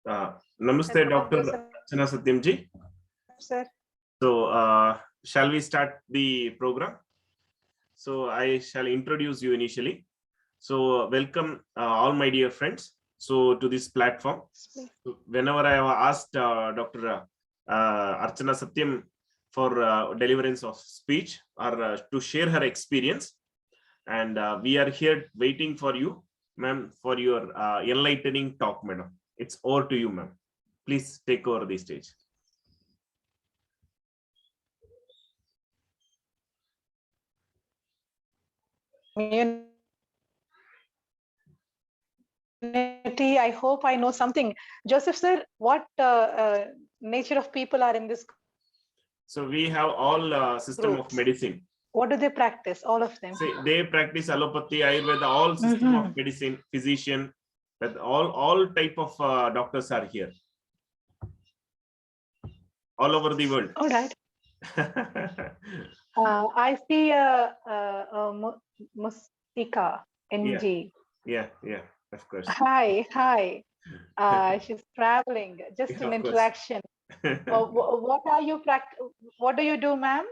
Namaste, Dr. Archana Satyam ji. Sir. So, shall we start the program? So, I shall introduce you initially. So, welcome all my dear friends. So, to this platform. So, whenever I have asked Dr. Archana Satyam for deliverance of speech or to share her experience, and we are here waiting for you, ma'am, for your enlightening talk, madam. It's over to you, ma'am. Please take over the stage. I hope I know something. Joseph sir, what nature of people are in this? So we have all system groups of medicine. What do they practice? All of them? See, they practice allopathy, Ayurveda, all system of medicine, physician, but all type of doctors are here. All over the world. All right. I see Mustika, NG. Yeah, of course. Hi. She's traveling. Just an interaction. What are you What do you do, ma'am?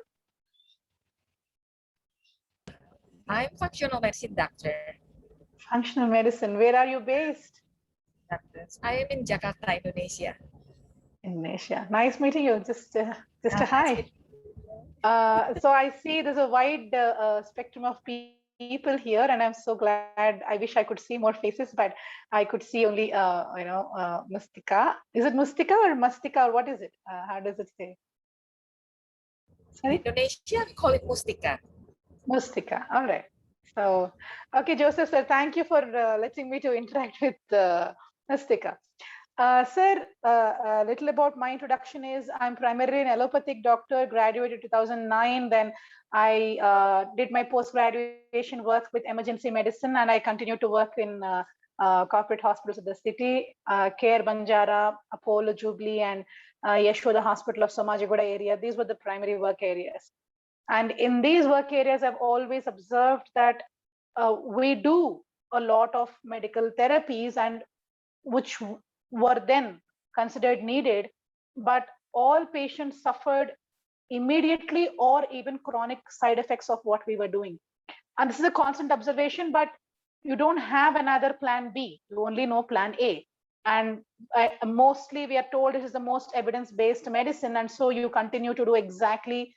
I'm functional medicine doctor. Functional medicine. Where are you based? I am in Jakarta, Indonesia. Indonesia. Nice meeting you. Just a hi. So I see there's a wide spectrum of people here, and I'm so glad. I wish I could see more faces, but I could see only Mustika. Is it Mustika or Mastika, or what is it? How does it say? Sorry? Indonesia, we call it Mustika. Mustika. All right. So, okay, Joseph sir, thank you for letting me to interact with Mustika. Sir, a little about my introduction is I'm primarily an allopathic doctor, graduated 2009. Then I did my post-graduation work with emergency medicine, and I continue to work in corporate hospitals of the city, Care Banjara, Apollo Jubilee, and Yashoda Hospital of Somajigoda area. These were the primary work areas. And in these work areas, I've always observed that we do a lot of medical therapies, and which were then considered needed, but all patients suffered immediately or even chronic side effects of what we were doing. And this is a constant observation, but you don't have another plan B. You only know plan A. And mostly we are told it is the most evidence-based medicine. And so you continue to do exactly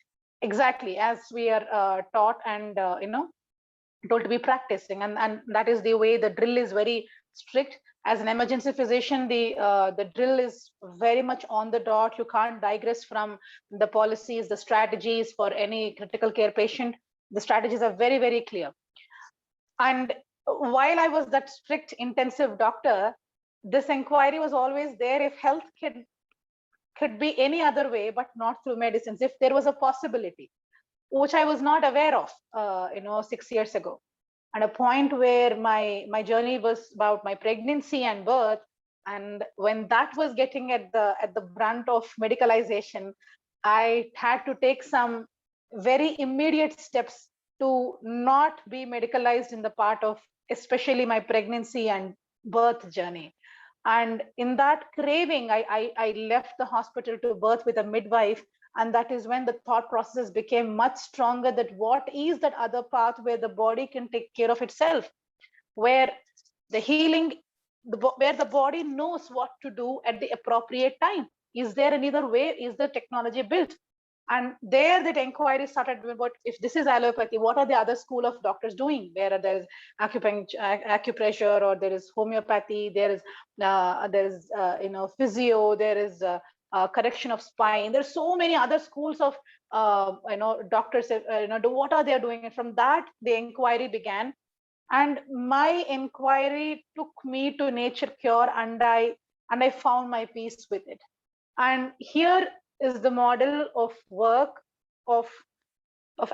as we are taught and told to be practicing. And that is the way the drill is very strict. As an emergency physician, the drill is very much on the dot. You can't digress from the policies, the strategies for any critical care patient. The strategies are very, very clear. And while I was that strict intensive doctor, this inquiry was always there if health could be any other way, but not through medicines, if there was a possibility, which I was not aware of, 6 years ago. And a point where my journey was about my pregnancy and birth, and when that was getting at the brunt of medicalization, I had to take some very immediate steps to not be medicalized in the part of especially my pregnancy and birth journey. And in that craving, I left the hospital to birth with a midwife. And that is when the thought process became much stronger, that what is that other path where the body can take care of itself, where the healing, where the body knows what to do at the appropriate time. Is there another way? Is the technology built? And there that inquiry started about, if this is allopathy, what are the other school of doctors doing? Where there is acupressure, or there is homeopathy, there is physio, there is correction of spine. There's so many other schools of doctors. What are they doing? And from that, the inquiry began, and my inquiry took me to Nature Cure, and I found my peace with it. And here is the model of work of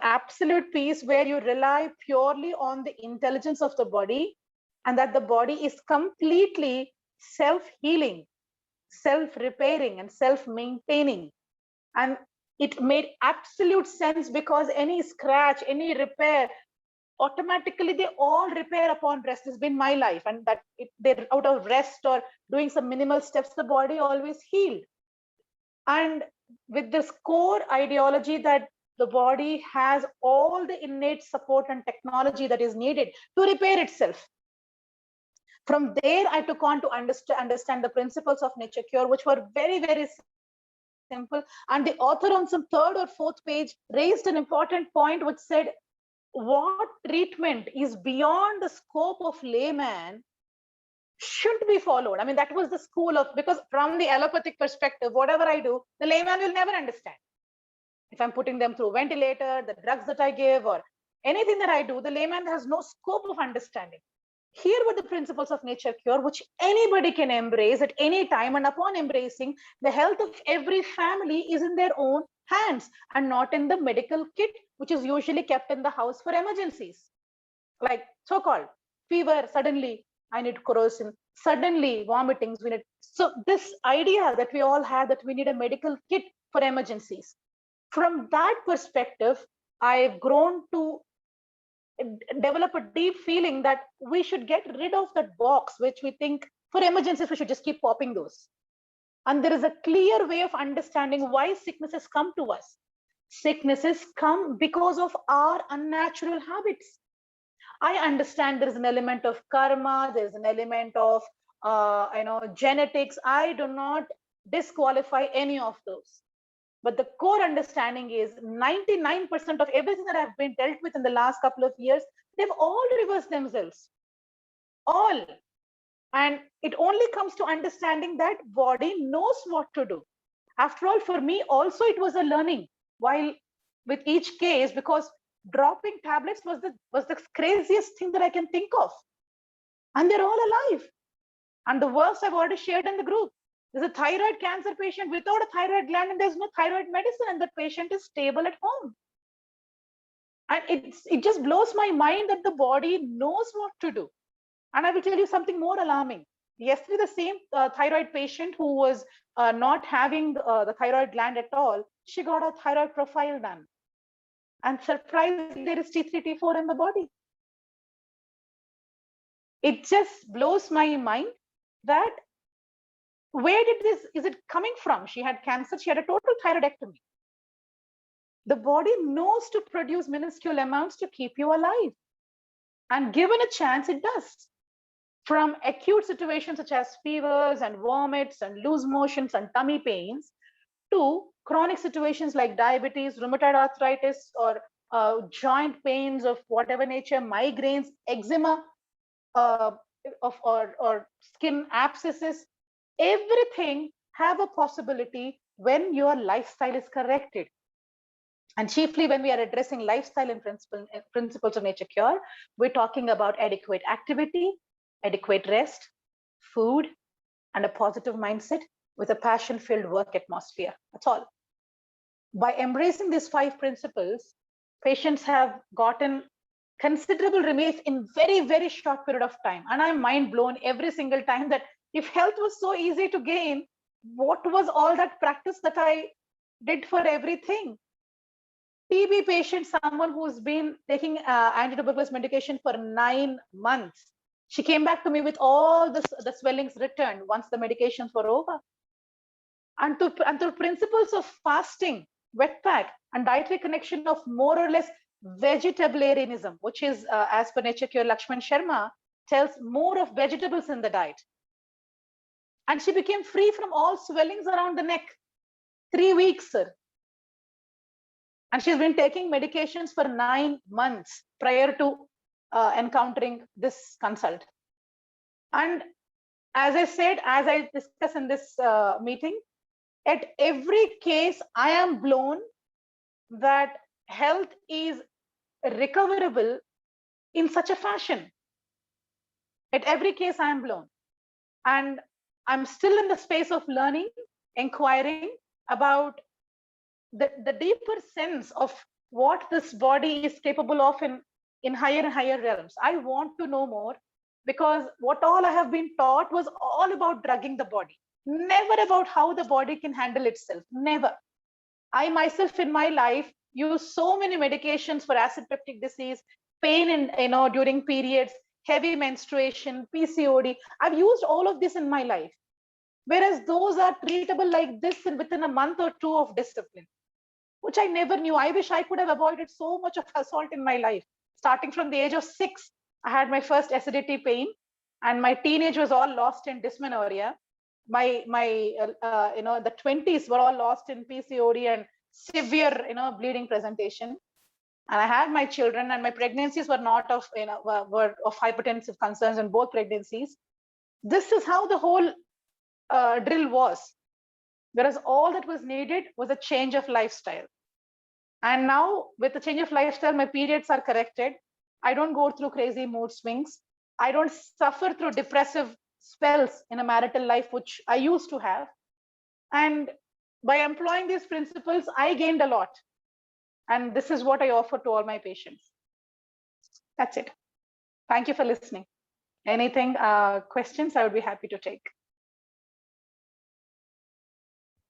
absolute peace, where you rely purely on the intelligence of the body, and that the body is completely self-healing, self-repairing, and self-maintaining. And it made absolute sense, because any scratch, any repair, automatically they all repair upon rest. It's been my life, and that they're out of rest or doing some minimal steps, the body always healed. And with this core ideology that the body has all the innate support and technology that is needed to repair itself. From there, I took on to understand the principles of nature cure, which were very, very simple. And the author on some third or fourth page raised an important point, which said, what treatment is beyond the scope of layman shouldn't be followed. I mean, that was the school of, because from the allopathic perspective, whatever I do, the layman will never understand. If I'm putting them through ventilator, the drugs that I give, or anything that I do, the layman has no scope of understanding. Here were the principles of nature cure, which anybody can embrace at any time. And upon embracing, the health of every family is in their own hands and not in the medical kit, which is usually kept in the house for emergencies. Like so-called fever, suddenly I need corrosion, suddenly vomitings, we need. So this idea that we all have that we need a medical kit for emergencies. From that perspective, I've grown to develop a deep feeling that we should get rid of that box, which we think for emergencies, we should just keep popping those. And there is a clear way of understanding why sicknesses come to us. Sicknesses come because of our unnatural habits. I understand there is an element of karma, there is an element of genetics. I do not disqualify any of those. But the core understanding is 99% of everything that I've been dealt with in the last couple of years, they've all reversed themselves. All. And it only comes to understanding that body knows what to do. After all, for me also, it was a learning. While with each case, because dropping tablets was the craziest thing that I can think of. And they're all alive. And the worst I've already shared in the group. There's a thyroid cancer patient without a thyroid gland, and there's no thyroid medicine, and the patient is stable at home. And it just blows my mind that the body knows what to do. And I will tell you something more alarming. Yesterday, the same thyroid patient who was not having the thyroid gland at all, she got a thyroid profile done. And surprisingly, there is T3, T4 in the body. It just blows my mind that where is it coming from? She had cancer, she had a total thyroidectomy. The body knows to produce minuscule amounts to keep you alive. And given a chance, it does. From acute situations such as fevers and vomits and loose motions and tummy pains, to chronic situations like diabetes, rheumatoid arthritis, or joint pains of whatever nature, migraines, eczema, or skin abscesses, everything have a possibility when your lifestyle is corrected. And chiefly when we are addressing lifestyle and principles of nature cure, we're talking about adequate activity, adequate rest, food, and a positive mindset with a passion-filled work atmosphere. That's all. By embracing these 5 principles, patients have gotten considerable relief in very, very short period of time. And I'm mind blown every single time that if health was so easy to gain, what was all that practice that I did for everything? TB patient, someone who's been taking antituberculous medication for 9 months. She came back to me with all the swellings returned once the medications were over. And through principles of fasting, wet pack, and dietary connection of more or less vegetarianism, which is, as per Nature Cure, Lakshman Sharma tells more of vegetables in the diet. And she became free from all swellings around the neck. 3 weeks, sir. And she's been taking medications for 9 months prior to encountering this consult. And as I said, as I discussed in this meeting, at every case, I am blown that health is recoverable in such a fashion. At every case, I am blown. And I'm still in the space of learning, inquiring about the deeper sense of what this body is capable of in higher and higher realms. I want to know more, because what all I have been taught was all about drugging the body, never about how the body can handle itself, never. I myself in my life use so many medications for acid peptic disease, pain in, during periods, heavy menstruation, PCOD. I've used all of this in my life. Whereas those are treatable like this within a month or two of discipline, which I never knew. I wish I could have avoided so much of assault in my life. Starting from the age of 6, I had my first acidity pain, and my teenage was all lost in dysmenorrhea. My the 20s were all lost in PCOD and severe, bleeding presentation. And I had my children, and my pregnancies were not of, were of hypertensive concerns in both pregnancies. This is how the whole drill was. Whereas all that was needed was a change of lifestyle. And now with the change of lifestyle, my periods are corrected. I don't go through crazy mood swings. I don't suffer through depressive spells in a marital life, which I used to have. And by employing these principles, I gained a lot. And this is what I offer to all my patients. That's it. Thank you for listening. Anything, questions, I would be happy to take.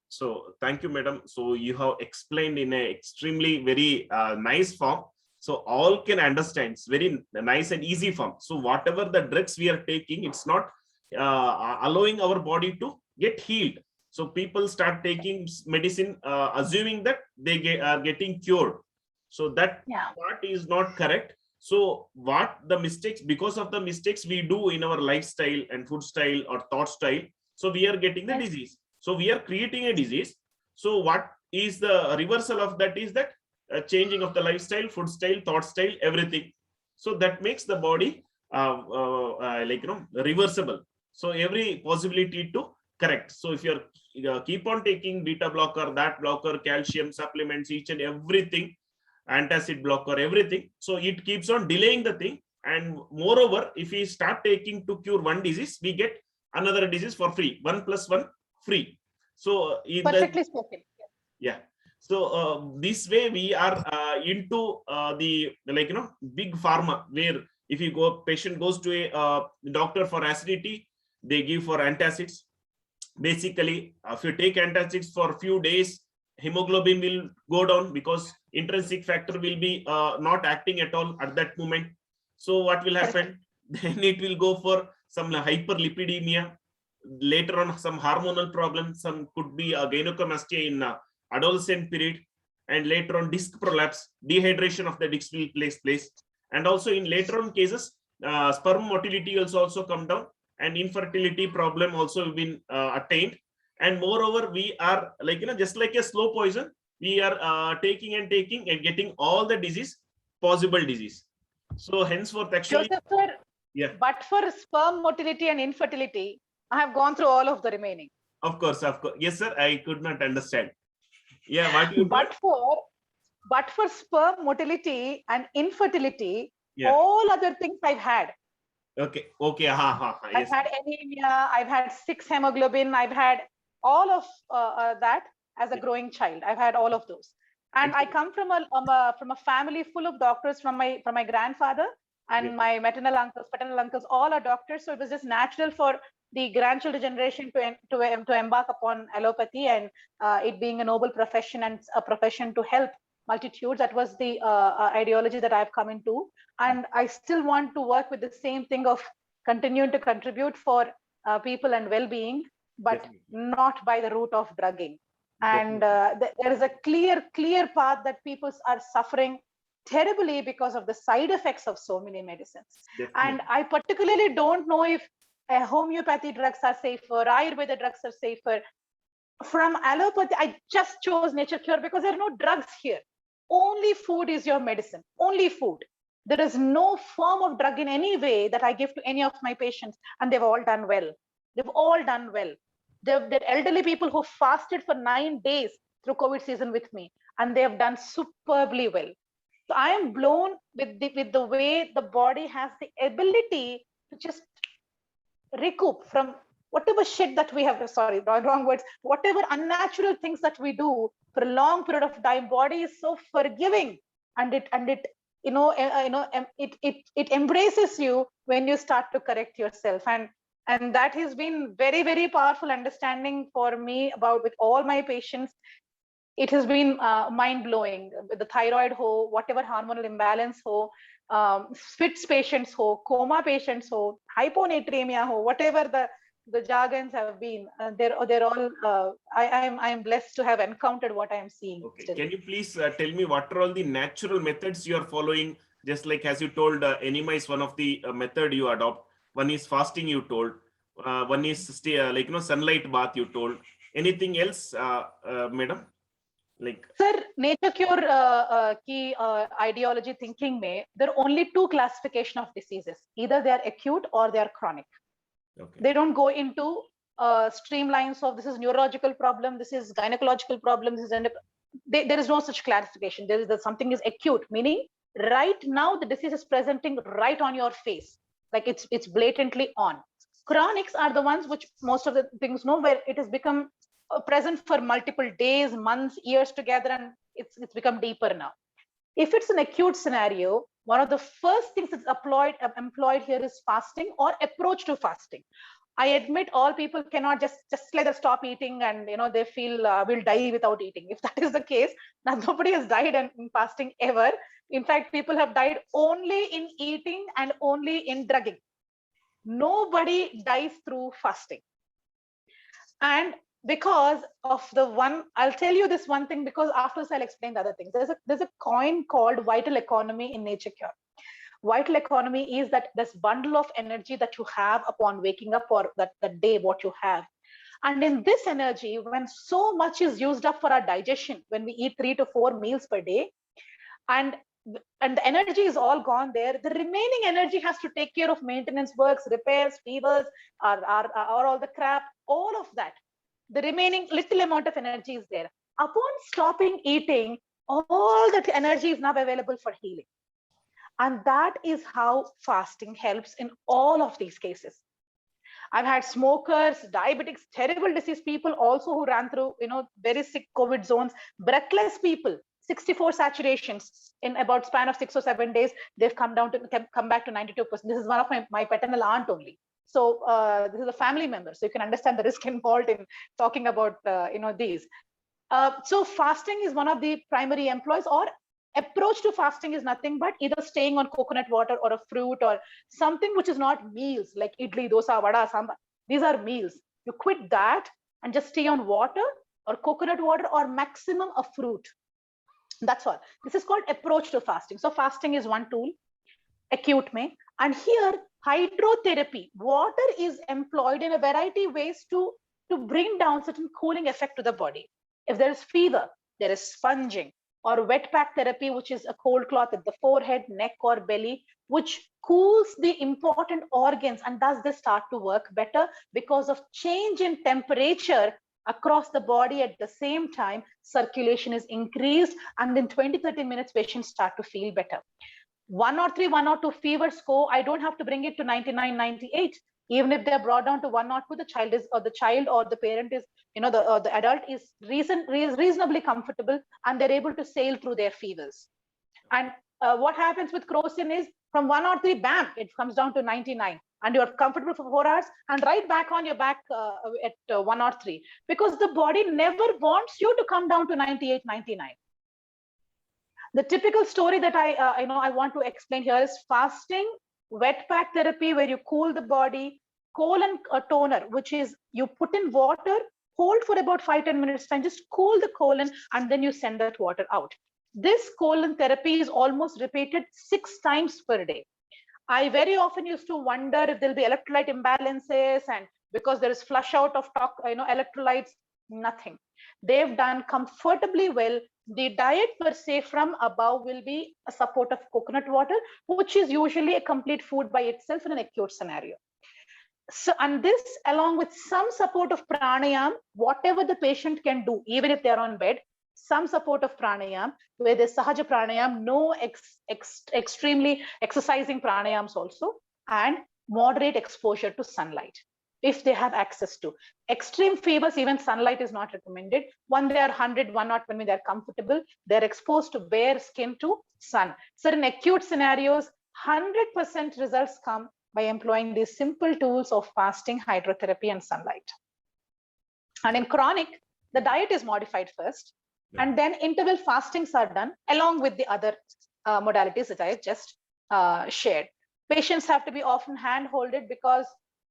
So thank you, madam. So you have explained in a extremely very nice form. So all can understand. It's very nice and easy form. So whatever the drugs we are taking, it's not allowing our body to get healed. So people start taking medicine assuming that they are getting cured. So that part is not correct. So what the mistakes, because of the mistakes we do in our lifestyle and food style or thought style, so we are getting the disease. So we are creating a disease. So what is the reversal of that is that changing of the lifestyle, food style, thought style, everything. So that makes the body reversible. So every possibility to correct. So if you're keep on taking beta blocker, that blocker, calcium supplements, each and everything, antacid blocker, everything. So it keeps on delaying the thing. And moreover, if we start taking to cure one disease, we get another disease for free. 1 + 1 free. So in perfectly spoken. Yeah. So this way we are into the big pharma, where if you go, patient goes to a doctor for acidity, they give for antacids. Basically, if you take antacids for a few days, hemoglobin will go down because intrinsic factor will be not acting at all at that moment. So what will happen? Then it will go for some hyperlipidemia. Later on, some hormonal problems, some could be a gynecomastia in adolescent period, and later on disc prolapse, dehydration of the disc will take place. And also in later on cases, sperm motility also come down, and infertility problem also been attained. And moreover, we are just like a slow poison, we are taking and getting all the disease, possible disease. So henceforth, actually, Joseph, sir, but for sperm motility and infertility, I have gone through all of the remaining. Of course. Yes, sir. I could not understand. Yeah, what you but for sperm motility and infertility, all other things I've had. Okay. Yes. I've had anemia, I've had 6 hemoglobin, I've had all of that as a growing child. I've had all of those. And I come from a family full of doctors, from my grandfather and my maternal uncles, paternal uncles, all are doctors. So it was just natural for the grandchildren generation to embark upon allopathy, and it being a noble profession and a profession to help multitudes. That was the ideology that I've come into. And I still want to work with the same thing of continuing to contribute for people and well-being, but not by the route of drugging. And there is a clear path that people are suffering terribly because of the side effects of so many medicines. And I particularly don't know if homeopathy drugs are safer, Ayurveda drugs are safer. From allopathy, I just chose Nature Cure because there are no drugs here. Only food is your medicine, only food. There is no form of drug in any way that I give to any of my patients, and they've all done well. They've all done well. They're elderly people who fasted for 9 days through COVID season with me, and they have done superbly well. So I am blown with the way the body has the ability to just recoup from whatever shit that we have, wrong words, whatever unnatural things that we do for a long period of time. Body is so forgiving, and it embraces you when you start to correct yourself. And that has been very, very powerful understanding for me with all my patients. It has been mind-blowing with the thyroid whatever hormonal imbalance fits patients ho, coma patients ho, hyponatremia ho, whatever the jargons have been, they're all. I am blessed to have encountered what I am seeing. Okay. Still. Can you please tell me what are all the natural methods you are following? Just like as you told, enema is one of the method you adopt. One is fasting, you told. One is sunlight bath, you told. Anything else, madam? Like, Sir, nature cure key ideology thinking may, there are only two classification of diseases. Either they are acute or they are chronic. okay. They don't go into streamlines of this is neurological problem, this is gynecological problem, this is there is no such classification. There is something is acute, meaning right now the disease is presenting right on your face, like it's blatantly on. Chronics are the ones which most of the things know where it has become present for multiple days, months, years together, and it's become deeper now. If it's an acute scenario, one of the first things that's employed here is fasting or approach to fasting. I admit all people cannot just let us stop eating and they feel we'll die without eating. If that is the case, now nobody has died in fasting ever. In fact, people have died only in eating and only in drugging. Nobody dies through fasting. And because of the one, I'll tell you this one thing because after this I'll explain the other things. There's a coin called vital economy in nature cure. Vital economy is that this bundle of energy that you have upon waking up or that day what you have. And in this energy, when so much is used up for our digestion, when we eat 3 to 4 meals per day, and the energy is all gone there, the remaining energy has to take care of maintenance works, repairs, fevers, or all the crap, all of that. The remaining little amount of energy is there. Upon stopping eating, all that energy is now available for healing. And that is how fasting helps in all of these cases. I've had smokers, diabetics, terrible disease people also who ran through, very sick COVID zones, breathless people, 64 saturations in about span of 6 or 7 days, they've come back to 92%. This is one of my paternal aunt only. So this is a family member. So you can understand the risk involved in talking about, these. So fasting is one of the primary employs, or approach to fasting is nothing but either staying on coconut water or a fruit or something which is not meals like idli, dosa, vada, sambar. These are meals. You quit that and just stay on water or coconut water or maximum a fruit. That's all. This is called approach to fasting. So fasting is one tool, acute may. And here hydrotherapy, water is employed in a variety of ways to bring down certain cooling effect to the body. If there is fever, there is sponging, or wet pack therapy, which is a cold cloth at the forehead, neck, or belly, which cools the important organs. And does this start to work better because of change in temperature across the body at the same time? Circulation is increased, and in 20-30 minutes, patients start to feel better. 103, 102 fever score, I don't have to bring it to 99, 98. Even if they're brought down to 102, the child or the parent is, the adult is reasonably comfortable and they're able to sail through their fevers. And what happens with crocin is from 103, bam, it comes down to 99. And you're comfortable for 4 hours and right back on your back at 103. Because the body never wants you to come down to 98, 99. The typical story that I want to explain here is fasting, wet pack therapy, where you cool the body, colon toner, which is you put in water, hold for about 5-10 minutes time, just cool the colon, and then you send that water out. This colon therapy is almost repeated 6 times per day. I very often used to wonder if there'll be electrolyte imbalances, and because there is flush out of electrolytes, nothing. They've done comfortably well. The diet per se from above will be a support of coconut water, which is usually a complete food by itself in an acute scenario. So, and this along with some support of pranayam, whatever the patient can do, even if they're on bed, some support of pranayam, where there's sahaja pranayam, no extremely exercising pranayams also, and moderate exposure to sunlight if they have access to. Extreme fevers, even sunlight is not recommended. When they are 100, 101, when they're comfortable, they're exposed to bare skin to sun. So in acute scenarios, 100% results come by employing these simple tools of fasting, hydrotherapy, and sunlight. And in chronic, the diet is modified first, and then interval fastings are done along with the other modalities that I just shared. Patients have to be often hand-holded because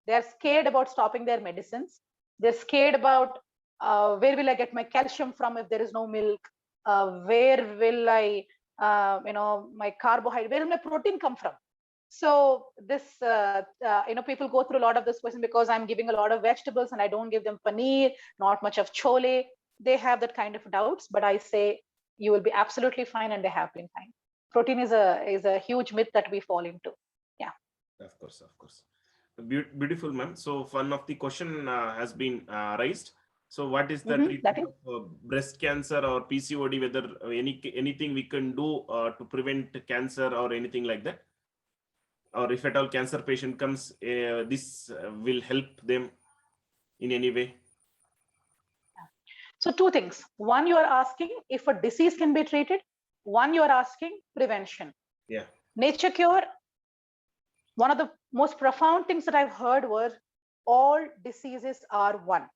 they're scared about stopping their medicines. They're scared about where will I get my calcium from if there is no milk? Where will I, my carbohydrate, where will my protein come from? So this, people go through a lot of this question because I'm giving a lot of vegetables and I don't give them paneer, not much of chole. They have that kind of doubts, but I say you will be absolutely fine, and they have been fine. Protein is a huge myth that we fall into. Yeah. Of course, of course. Beautiful, ma'am. So one of the question has been raised. So what is the treatment of breast cancer or PCOD? Whether anything we can do to prevent cancer or anything like that? Or if at all cancer patient comes, this will help them in any way? So two things. One, you are asking if a disease can be treated. One, you are asking prevention. Yeah. Nature Cure, one of the most profound things that I've heard was all diseases are one.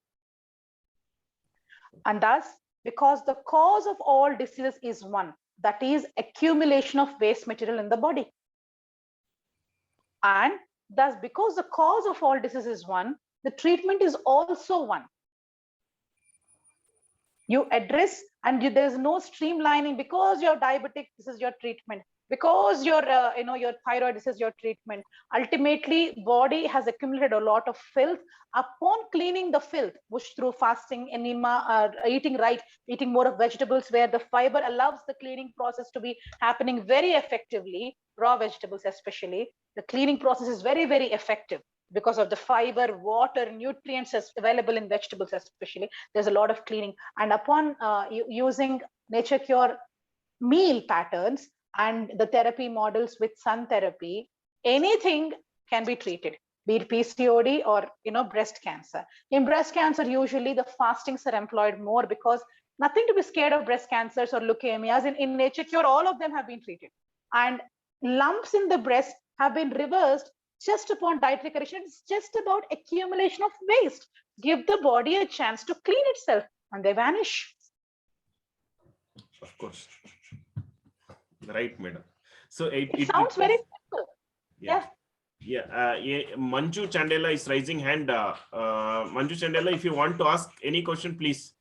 And thus, because the cause of all diseases is one, that is accumulation of waste material in the body. And thus, because the cause of all diseases is one, the treatment is also one. You address, and there's no streamlining. Because you're diabetic, this is your treatment. Because you're your thyroid, this is your treatment. Ultimately, body has accumulated a lot of filth. Upon cleaning the filth, which through fasting, enema, eating right, eating more of vegetables where the fiber allows the cleaning process to be happening very effectively, raw vegetables especially, the cleaning process is very, very effective. Because of the fiber, water, nutrients available in vegetables especially, there's a lot of cleaning. And upon using Nature Cure meal patterns and the therapy models with sun therapy, anything can be treated, be it PCOD or breast cancer. In breast cancer, usually the fastings are employed more because nothing to be scared of breast cancers or leukemias. In Nature Cure, all of them have been treated. And lumps in the breast have been reversed just upon dietary correction. It's just about accumulation of waste. Give the body a chance to clean itself and they vanish. Of course. Right, madam. So it sounds very simple. Yeah. Manju Chandela is raising hand. Manju Chandela, if you want to ask any question, please.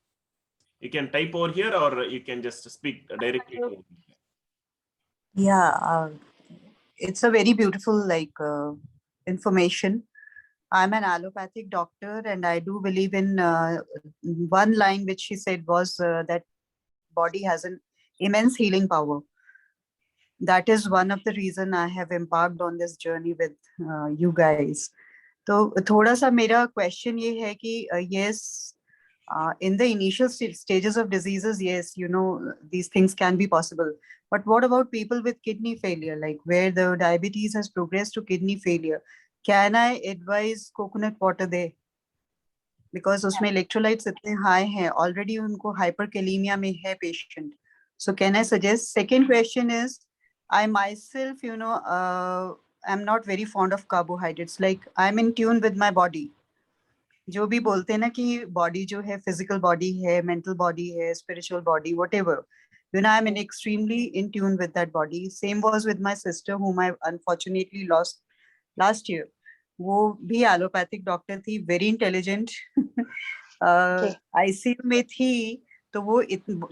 You can type over here or you can just speak directly. Yeah, it's a very beautiful information. I'm an allopathic doctor, and I do believe in one line which she said was that body has an immense healing power. That is one of the reason I have embarked on this journey with you guys. So thoda sa mera question ye hai ki yes, in the initial stages of diseases, yes, these things can be possible. But what about people with kidney failure, like where the diabetes has progressed to kidney failure? Can I advise coconut water there? Because usme electrolytes itne high hai, already unko hyperkalemia mein hai patient. So can I suggest? Second question is, I myself, I'm not very fond of carbohydrates. Like I'm in tune with my body. जो भी बोलते हैं ना कि body जो है physical body है, mental body है, spiritual body, whatever, I am extremely in tune with that body. Same was with my sister whom I unfortunately lost last year. वो भी एलोपैथिक डॉक्टर थी, वेरी इंटेलिजेंट. आईसीयू में थी तो वो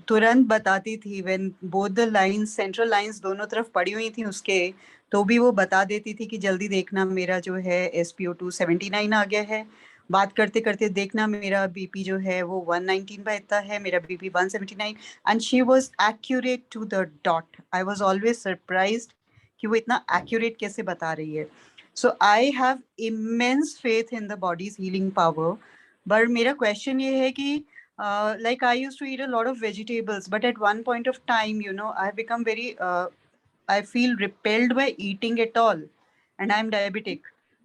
तुरंत बताती थी, when both the lines, central lines दोनों तरफ पड़ी हुई थी उसके, तो भी वो बता देती थी कि जल्दी देखना मेरा जो है SpO2 79 आ गया है. बात करते करते देखना मेरा बीपी जो है वो 119 पे इतना है, मेरा BP 179. And she was accurate to the dot. I was always surprised कि वो इतना एक्यूरेट कैसे बता रही है. So I have immense faith in the body's healing power. But मेरा क्वेश्चन ये है कि like I used to eat a lot of vegetables, but at one point of time, I have become very I feel repelled by eating it all, and I'm diabetic.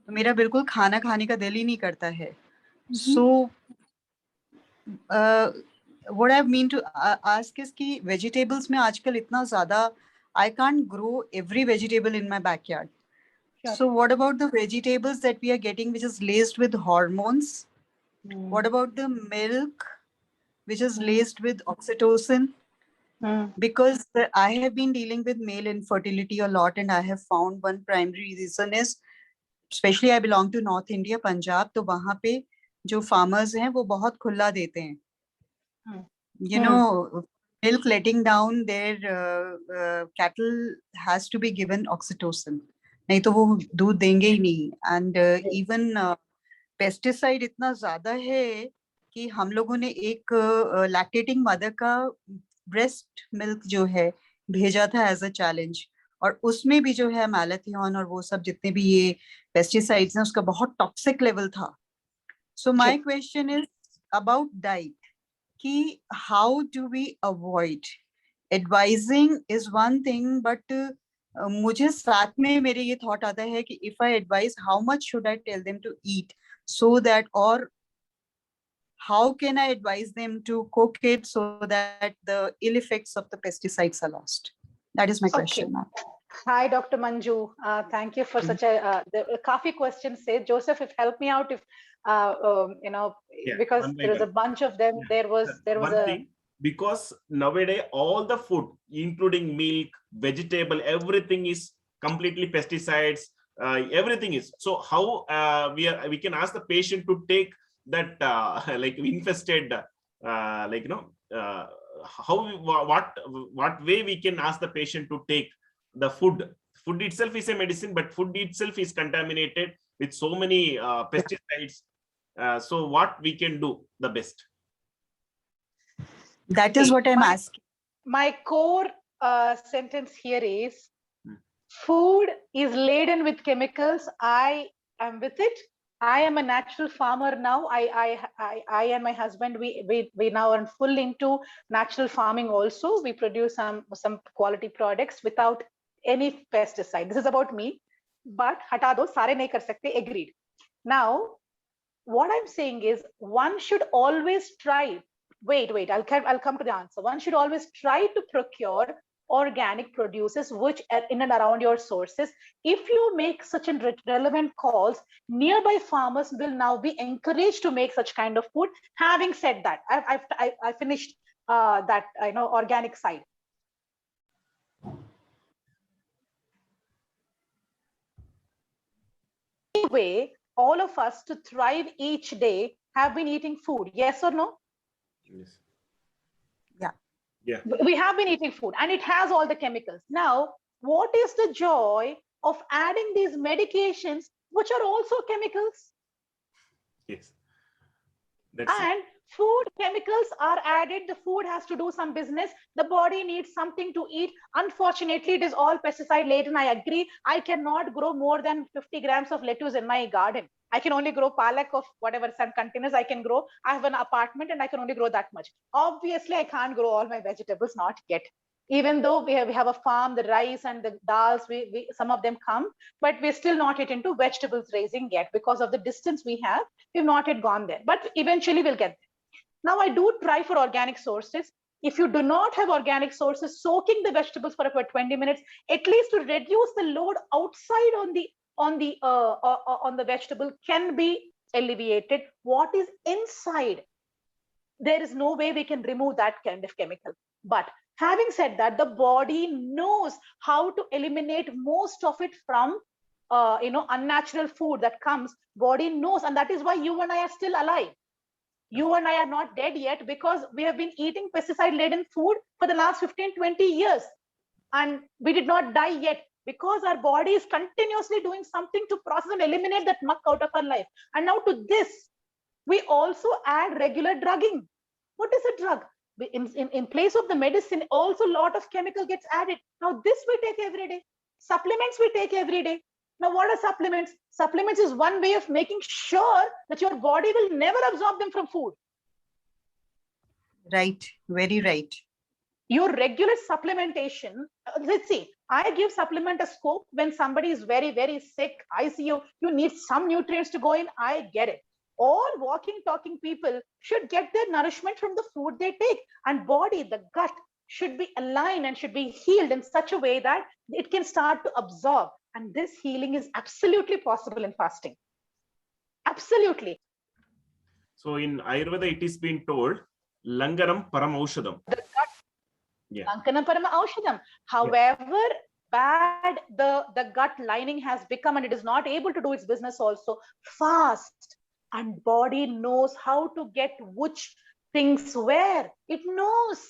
तो मेरा बिल्कुल खाना खाने का दिल ही नहीं करता है. So what I mean to ask is कि vegetables में आजकल इतना ज़्यादा, I can't grow every vegetable in my backyard. Sure. So what about the vegetables that we are getting, which is laced with hormones? What about the milk, which is laced with oxytocin? Because I have been dealing with male infertility a lot, and I have found one primary reason is, especially I belong to North India, Punjab, तो वहाँ पे जो farmers हैं वो बहुत खुला देते हैं. You know, milk letting down their cattle has to be given oxytocin. नहीं तो वो दूध देंगे ही नहीं. And even pesticide इतना ज़्यादा है कि हम लोगों ने एक lactating mother का breast milk जो है भेजा था as a challenge, और उसमें भी जो है मैलाथियन और वो सब जितने भी ये पेस्टिसाइड्स हैं उसका बहुत टॉक्सिक लेवल था. So my question is about diet. कि how do we avoid? Advising is one thing, but मुझे साथ में मेरे ये thought आता है कि if I advise, how much should I tell them to eat so that, or how can I advise them to cook it so that the ill effects of the pesticides are lost? That is my question, ma'am. Hi, Dr. Manju. Thank you for such a coffee question. Say, Joseph, if help me out, if you know, because there was a bunch of them. There was one a thing, because nowadays all the food, including milk, vegetable, everything is completely pesticides. Everything is. So how we can ask the patient to take that like infested like, you know, what way we can ask the patient to take the food. Food itself is a medicine, but food itself is contaminated with so many pesticides. So what we can do the best? That is what I'm asking. My core sentence here is, food is laden with chemicals. I am with it. I am a natural farmer now. I and my husband, we now are full into natural farming also. We produce some quality products without any pesticide. This is about me. But hata do, sare nahi kar sakte, agreed. Now, what I'm saying is, one should always try. Wait, I'll come to the answer. One should always try to procure organic produces which are in and around your sources. If you make such an relevant calls, nearby farmers will now be encouraged to make such kind of food. Having said that, I finished that organic side. Way, all of us to thrive each day have been eating food. Yes or no? Yes. Yeah. We have been eating food and it has all the chemicals. Now, what is the joy of adding these medications, which are also chemicals? Yes. And food chemicals are added. The food has to do some business. The body needs something to eat. Unfortunately, it is all pesticide laden. I agree. I cannot grow more than 50 grams of lettuce in my garden. I can only grow palak of whatever some containers I can grow. I have an apartment and I can only grow that much. Obviously, I can't grow all my vegetables, not yet. Even though we have a farm, the rice and the dals, some of them come, but we're still not yet into vegetables raising yet because of the distance we have. We've not yet gone there, but eventually we'll get there. Now, I do try for organic sources. If you do not have organic sources, soaking the vegetables for about 20 minutes, at least to reduce the load outside on the vegetable can be alleviated. What is inside, there is no way we can remove that kind of chemical. But having said that, the body knows how to eliminate most of it from unnatural food that comes. Body knows, and that is why you and I are still alive. You and I are not dead yet because we have been eating pesticide-laden food for the last 15-20 years. And we did not die yet because our body is continuously doing something to process and eliminate that muck out of our life. And now to this, we also add regular drugging. What is a drug? In place of the medicine, also a lot of chemical gets added. Now this we take every day. Supplements we take every day. Now what are supplements? Supplements is one way of making sure that your body will never absorb them from food. Right, very right. Your regular supplementation, let's see, I give supplement a scope when somebody is very, very sick, ICU, you need some nutrients to go in, I get it. All walking, talking people should get their nourishment from the food they take, and body, the gut should be aligned and should be healed in such a way that it can start to absorb. And this healing is absolutely possible in fasting. Absolutely. So in Ayurveda, it is been told, Langaram Paramaushadam. The gut. Yeah. Lankanam parama aushadam. However bad the gut lining has become, and it is not able to do its business also, fast, and body knows how to get which things where. It knows.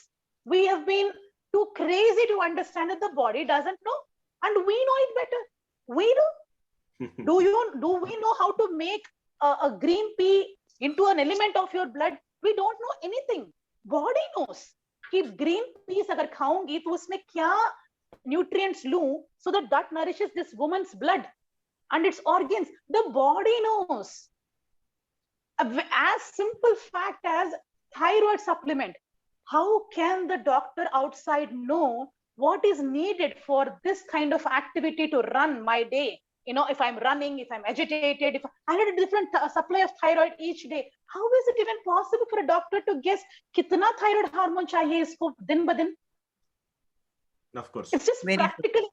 We have been too crazy to understand that the body doesn't know, and we know it better. We do. Do we know how to make a green pea into an element of your blood? We don't know anything. Body knows कि green peas अगर खाऊंगी तो उसमें क्या nutrients लूं so that that nourishes this woman's blood and its organs. The body knows. As simple fact as thyroid supplement. How can the doctor outside know what is needed for this kind of activity to run my day? You know, if I'm running, if I'm agitated, if I need a different supply of thyroid each day, how is it even possible for a doctor to guess kitna thyroid hormone chahiye isko din ba din? Of course. It's just Very practically,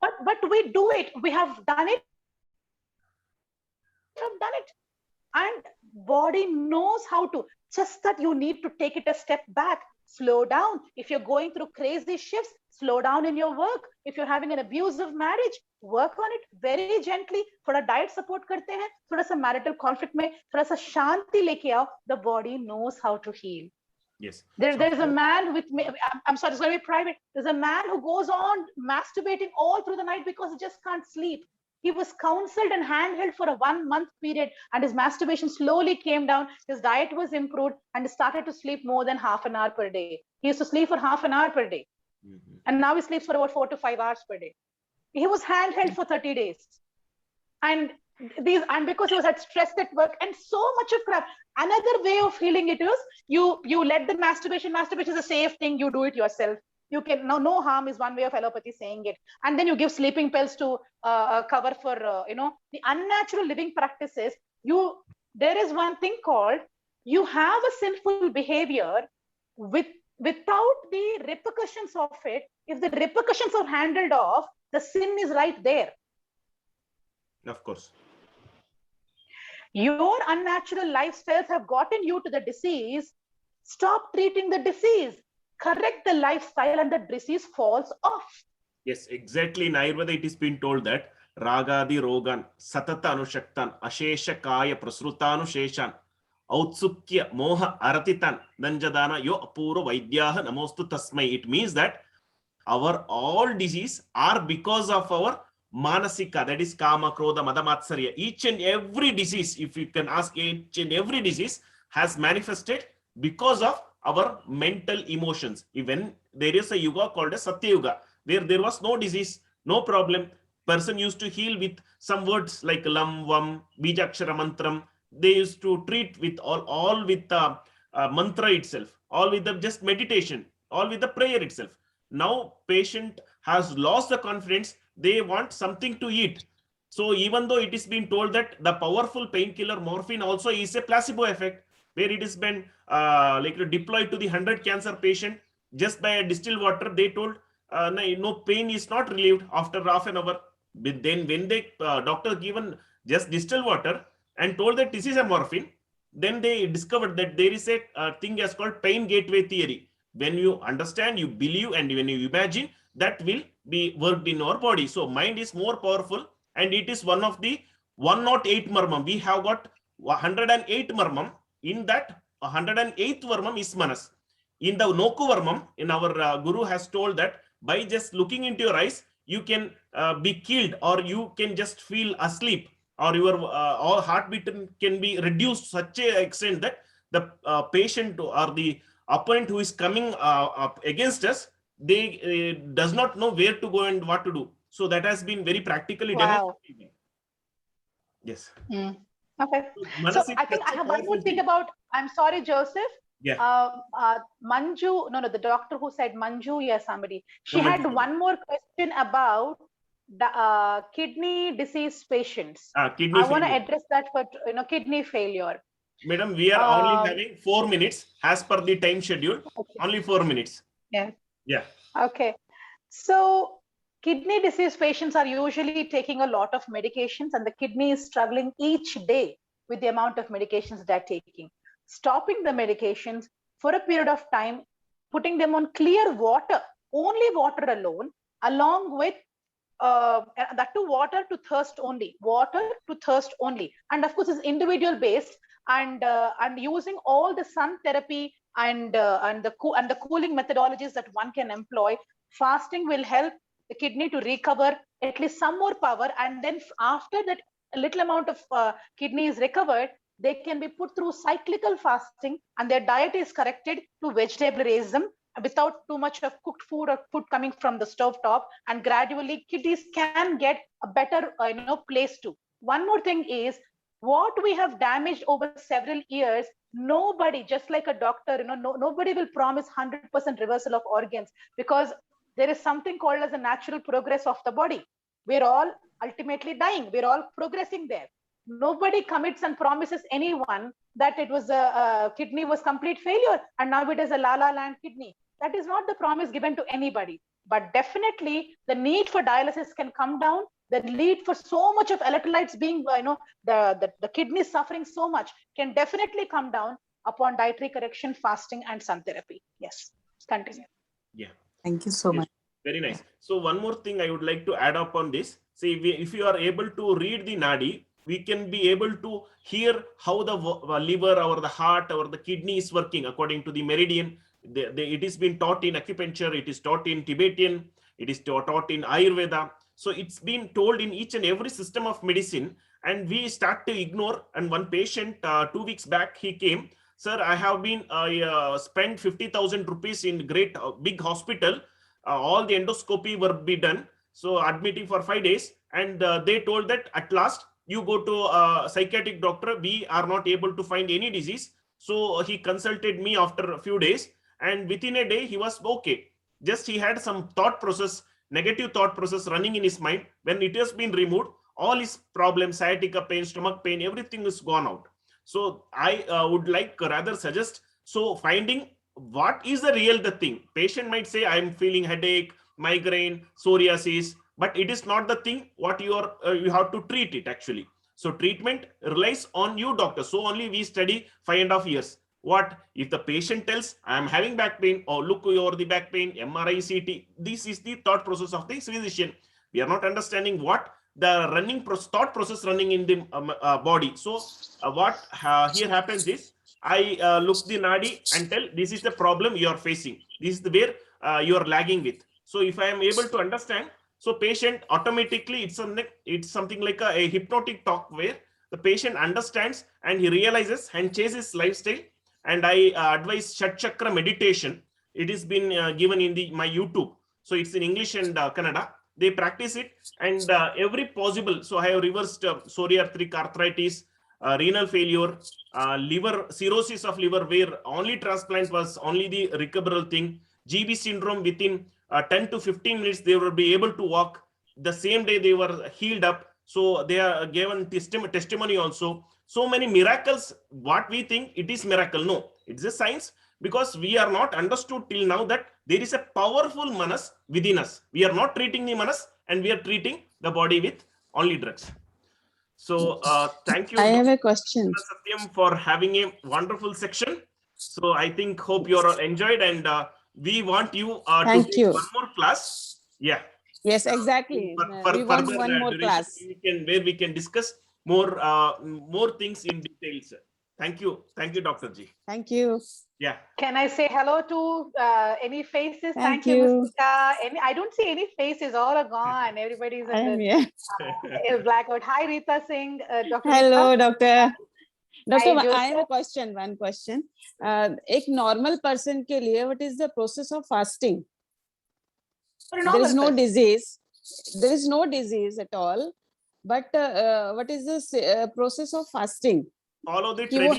but we do it. We have done it. And body knows how to. Just that you need to take it a step back, slow down. If you're going through crazy shifts, slow down in your work. If you're having an abusive marriage, work on it very gently. थोड़ा diet support करते हैं, थोड़ा सा marital conflict में थोड़ा सा शांति लेके आओ. The body knows how to heal. Yes. There's a man with me. I'm sorry, it's going to be private. There's a man who goes on masturbating all through the night because he just can't sleep. He was counseled and handheld for a 1 month period, and his masturbation slowly came down. His diet was improved, and he started to sleep more than half an hour per day. He used to sleep for half an hour per day. And now he sleeps for about 4 to 5 hours per day. He was handheld for 30 days. And because he was at stress at work and so much of crap. Another way of healing it is you let the masturbation is a safe thing. You do it yourself. You can no harm is one way of allopathy saying it. And then you give sleeping pills to cover for the unnatural living practices. There is one thing called, you have a sinful behavior without the repercussions of it. If the repercussions are handled off, the sin is right there. Of course. Your unnatural lifestyles have gotten you to the disease. Stop treating the disease. Correct the lifestyle and the disease falls off. Yes, exactly. In Ayurveda, it is been told that Ragadi Rogan, Satata Anushaktan, Ashesha Kaya Prasrutanu Sheshan, Outsukya Moha Aratitan, Danjadana Yo Apuro Vaidyaha Namostu Tasmai. It means that our all disease are because of our Manasika, that is Kama, Krodha, Madamatsarya. Each and every disease, if you can ask, each and every disease has manifested because of our mental emotions. Even there is a yuga called as Satya Yuga, where there was no disease, no problem. Person used to heal with some words like Lam, Vam, Bijakshara Mantram. They used to treat with all with the mantra itself, all with the just meditation, all with the prayer itself. Now patient has lost the confidence. They want something to eat. So even though it is being told that the powerful painkiller morphine also is a placebo effect, where it has been deployed to the 100 cancer patient just by a distilled water, they told no, pain is not relieved after half an hour. But then when the doctor given just distilled water and told that this is a morphine, then they discovered that there is a thing as called pain gateway theory. When you understand, you believe, and when you imagine, that will be worked in our body. So mind is more powerful, and it is one of the 108 marmam. We have got 108 marmam. In that 108th varmam is manas. In the Noku varmam, in our guru has told that by just looking into your eyes, you can be killed, or you can just feel asleep, or your all heartbeat can be reduced to such an extent that the patient or the opponent who is coming up against us, they does not know where to go and what to do. So that has been very practically demonstrated. Yes. Okay. So I think I have one more thing about, I'm sorry, Joseph. Yeah. Manju, no, the doctor who said Manju, yes, somebody. She had one more question about the kidney disease patients. Kidney I want to address that for kidney failure. Madam, we are only having 4 minutes as per the time schedule. Okay. Only 4 minutes. Yeah. Yeah. Okay. So kidney disease patients are usually taking a lot of medications, and the kidney is struggling each day with the amount of medications they're taking. Stopping the medications for a period of time putting them on clear water, only water alone, along with that to water to thirst only, water to thirst only. And of course, it's individual based, and using all the sun therapy and the cooling methodologies that one can employ. Fasting will help the kidney to recover at least some more power, and then after that a little amount of kidney is recovered, they can be put through cyclical fasting, and their diet is corrected to vegetarianism without too much of cooked food or food coming from the stove top, and gradually kidneys can get a better place to. One more thing is, what we have damaged over several years, nobody, just like a doctor, nobody will promise 100% reversal of organs, because there is something called as a natural progress of the body. We're all ultimately dying, we're all progressing there. Nobody commits and promises anyone that it was a kidney was complete failure and now it is a la la land kidney. That is not the promise given to anybody. But definitely the need for dialysis can come down. The need for so much of electrolytes being, the kidney suffering so much can definitely come down upon dietary correction, fasting, and sun therapy. Yes, continue. Yeah. Thank you so Yes. much. Very nice. So one more thing I would like to add up on this. See, if you are able to read the nadi, we can be able to hear how the liver or the heart or the kidney is working according to the meridian. It is been taught in acupuncture, it is taught in Tibetan, it is taught in Ayurveda. So it's been told in each and every system of medicine, and we start to ignore. And one patient 2 weeks back, he came, sir, I have been spent 50,000 rupees in great big hospital. All the endoscopy were be done. So admitting for 5 days, and they told that at last you go to a psychiatric doctor, we are not able to find any disease. So he consulted me after a few days, and within a day he was okay. Just he had some thought process, negative thought process running in his mind. When it has been removed, all his problems, sciatica pain, stomach pain, everything is gone out. So I would like rather suggest, so finding what is the real the thing. Patient might say, I'm feeling headache, migraine, psoriasis, but it is not the thing what you are you have to treat it actually. So treatment relies on you, doctor. So only we study 5.5 years. What if the patient tells, I'm having back pain, or look over the back pain, MRI, CT. This is the thought process of the physician. We are not understanding what the running thought process running in the body. So what here happens is, I look the nadi and tell, this is the problem you are facing. This is the where you are lagging with. So if I am able to understand, so patient automatically, it's something like a hypnotic talk where the patient understands and he realizes and changes lifestyle. And I advise Shat Chakra meditation. It has been given in my YouTube. So it's in English and Kannada. They practice it, and every possible. So I have reversed psoriatic arthritis, renal failure, liver cirrhosis of liver, where only transplant was only the recoverable thing. GB syndrome, within 10 to 15 minutes they will be able to walk. The same day they were healed up. So they are given testimony also. So many miracles. What we think it is miracle, no, it's a science, because we are not understood till now that there is a powerful manas within us. We are not treating the manas, and we are treating the body with only drugs. So thank you. I have a question. Satyam, for having a wonderful section. So I think, hope you all enjoyed, and we want you to take one more class. Yeah. Yes, exactly. We want one more class. Where we can discuss more things in details. Thank you. Thank you, Dr. G. Thank you. Yeah. Can I say hello to any faces? Thank you. Mustika. I don't see any faces. All are gone. Everybody's in the blackout. Hi, Rita Singh. Dr. Hello, Rita. Doctor. Doctor, Hi, I have a question. One question. एक normal person के लिए, what is the process of fasting? There is no disease. There is no disease at all. But what is the process of fasting? Follow the tradition.